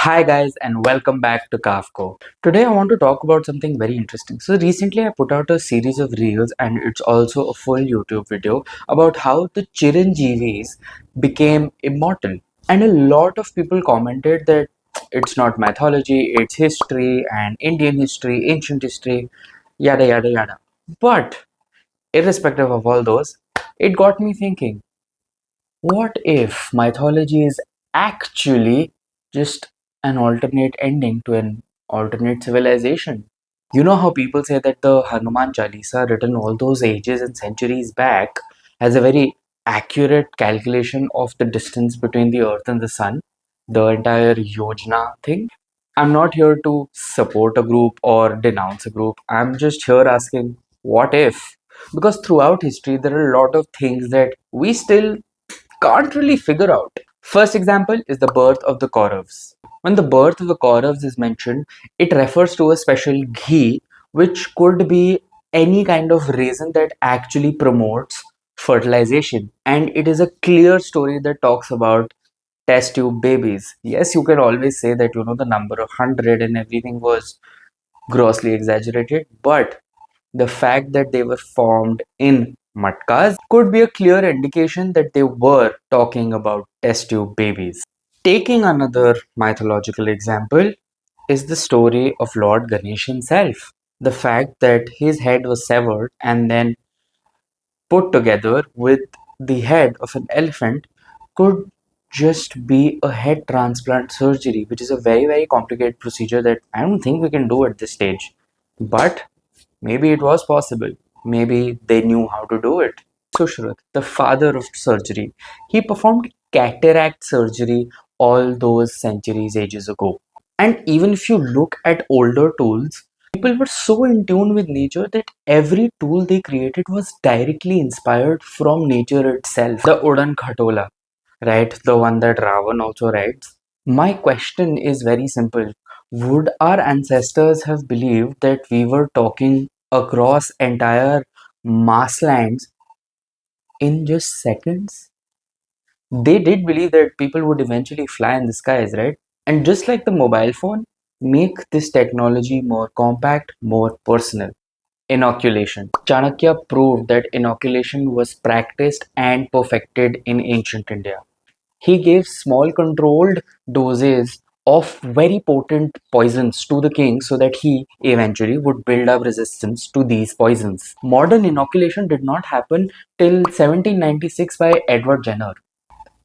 Hi guys and welcome back to KaavKo. Today I want to talk about something very interesting. So recently I put out a series of reels and it's also a full YouTube video about how the Chiranjeevis became immortal. And a lot of people commented that it's not mythology, it's history and Indian history, ancient history, yada yada yada. But irrespective of all those, it got me thinking, what if mythology is actually just an alternate ending to an alternate civilization? You know how people say that the Hanuman Chalisa, written all those ages and centuries back, has a very accurate calculation of the distance between the earth and the sun, the entire Yojana thing? I'm not here to support a group or denounce a group. I'm just here asking, what if? Because throughout history, there are a lot of things that we still can't really figure out. First example is the birth of the Kauravs. When the birth of the Kauravs is mentioned, it refers to a special ghee which could be any kind of raisin that actually promotes fertilization. And it is a clear story that talks about test tube babies. Yes, you can always say that the number of 100 and everything was grossly exaggerated, but the fact that they were formed in matkas could be a clear indication that they were talking about test tube babies. Taking another mythological example is the story of Lord Ganesh himself. The fact that his head was severed and then put together with the head of an elephant could just be a head transplant surgery, which is a very complicated procedure that I don't think we can do at this stage. But maybe it was possible. Maybe they knew how to do it. Sushrut, the father of surgery, he performed cataract surgery all those centuries ages ago. And even if you look at older tools, people were so in tune with nature that every tool they created was directly inspired from nature itself. The Udan Khatola, right? The one that Ravan also rides. My question is very simple. Would our ancestors have believed that we were talking across entire masslands in just seconds? They did believe that people would eventually fly in the skies, right? And just like the mobile phone, make this technology more compact, more personal. Inoculation. Chanakya proved that inoculation was practiced and perfected in ancient India. He gave small controlled doses of very potent poisons to the king so that he eventually would build up resistance to these poisons. Modern inoculation did not happen till 1796 by Edward Jenner.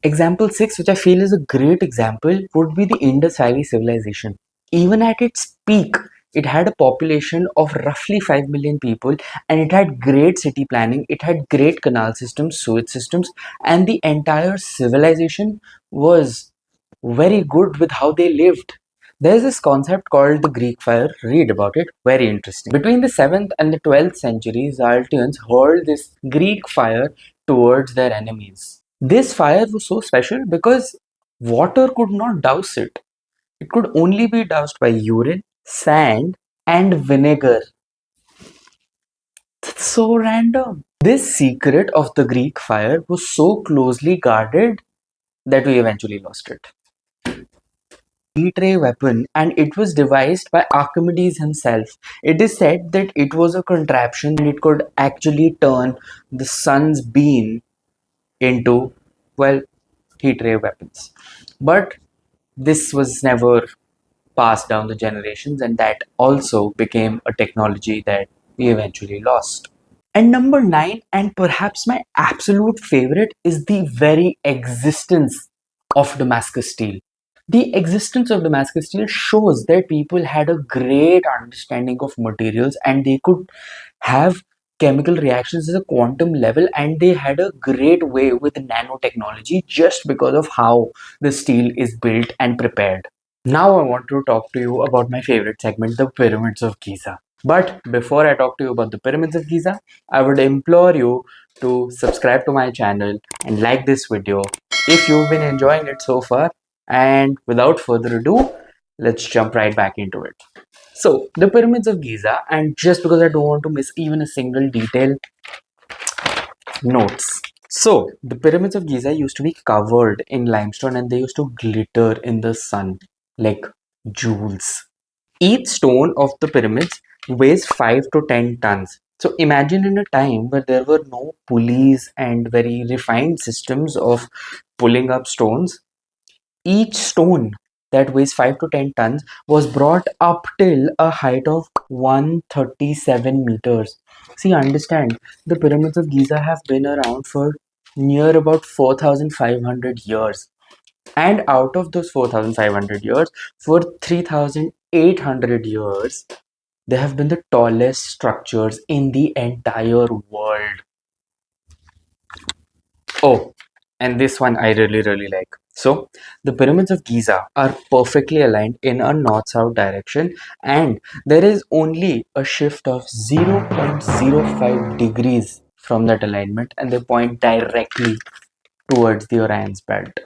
Example 6, which I feel is a great example, would be the Indus Valley civilization. Even at its peak, it had a population of roughly 5 million people and it had great city planning, it had great canal systems, sewage systems, and the entire civilization was very good with how they lived. There's this concept called the Greek fire. Read about it. Very interesting. Between the 7th and the 12th centuries, the Altians hurled this Greek fire towards their enemies. This fire was so special because water could not douse it. It could only be doused by urine, sand, and vinegar. That's so random. This secret of the Greek fire was so closely guarded that we eventually lost it. Heat ray weapon, and it was devised by Archimedes himself. It is said that it was a contraption and it could actually turn the sun's beam into, well, heat ray weapons. But this was never passed down the generations, and that also became a technology that we eventually lost. And number 9, and perhaps my absolute favorite, is the very existence of Damascus Steel. The existence of Damascus Steel shows that people had a great understanding of materials and they could have chemical reactions at a quantum level, and they had a great way with nanotechnology just because of how the steel is built and prepared. Now I want to talk to you about my favorite segment, the pyramids of Giza. But before I talk to you about the pyramids of Giza, I would implore you to subscribe to my channel and like this video if you've been enjoying it so far. And without further ado, let's jump right back into it. So, the pyramids of Giza, and just because I don't want to miss even a single detail, notes. So, the pyramids of Giza used to be covered in limestone and they used to glitter in the sun. like joules. Each stone of the pyramids weighs 5 to 10 tons. So imagine in a time where there were no pulleys and very refined systems of pulling up stones, each stone that weighs 5 to 10 tons was brought up till a height of 137 meters. See, understand, the pyramids of Giza have been around for near about 4,500 years. And out of those 4,500 years, for 3,800 years, they have been the tallest structures in the entire world. Oh, and this one I really, really like. So, the pyramids of Giza are perfectly aligned in a north-south direction, and there is only a shift of 0.05 degrees from that alignment, and they point directly towards the Orion's belt.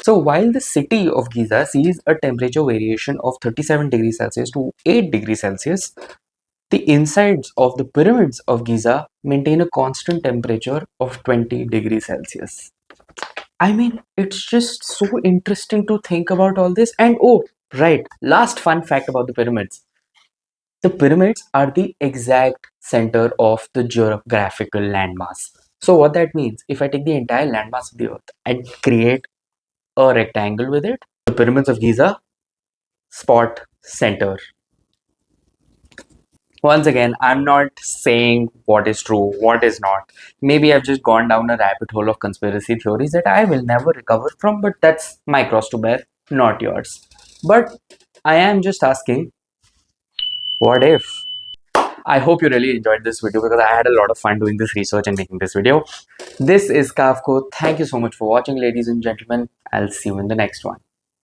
So, while the city of Giza sees a temperature variation of 37 degrees Celsius to 8 degrees Celsius, the insides of the pyramids of Giza maintain a constant temperature of 20 degrees Celsius. I mean, it's just so interesting to think about all this. And oh, right, last fun fact about the pyramids. The pyramids are the exact center of the geographical landmass. So, what that means, if I take the entire landmass of the earth and create a rectangle with it, the pyramids of Giza spot center. Once again, I'm not saying what is true, what is not. Maybe I've just gone down a rabbit hole of conspiracy theories that I will never recover from, but that's my cross to bear, not yours. But I am just asking, what if? I hope you really enjoyed this video because I had a lot of fun doing this research and making this video. This is KaavKo. Thank you so much for watching, ladies and gentlemen. I'll see you in the next one.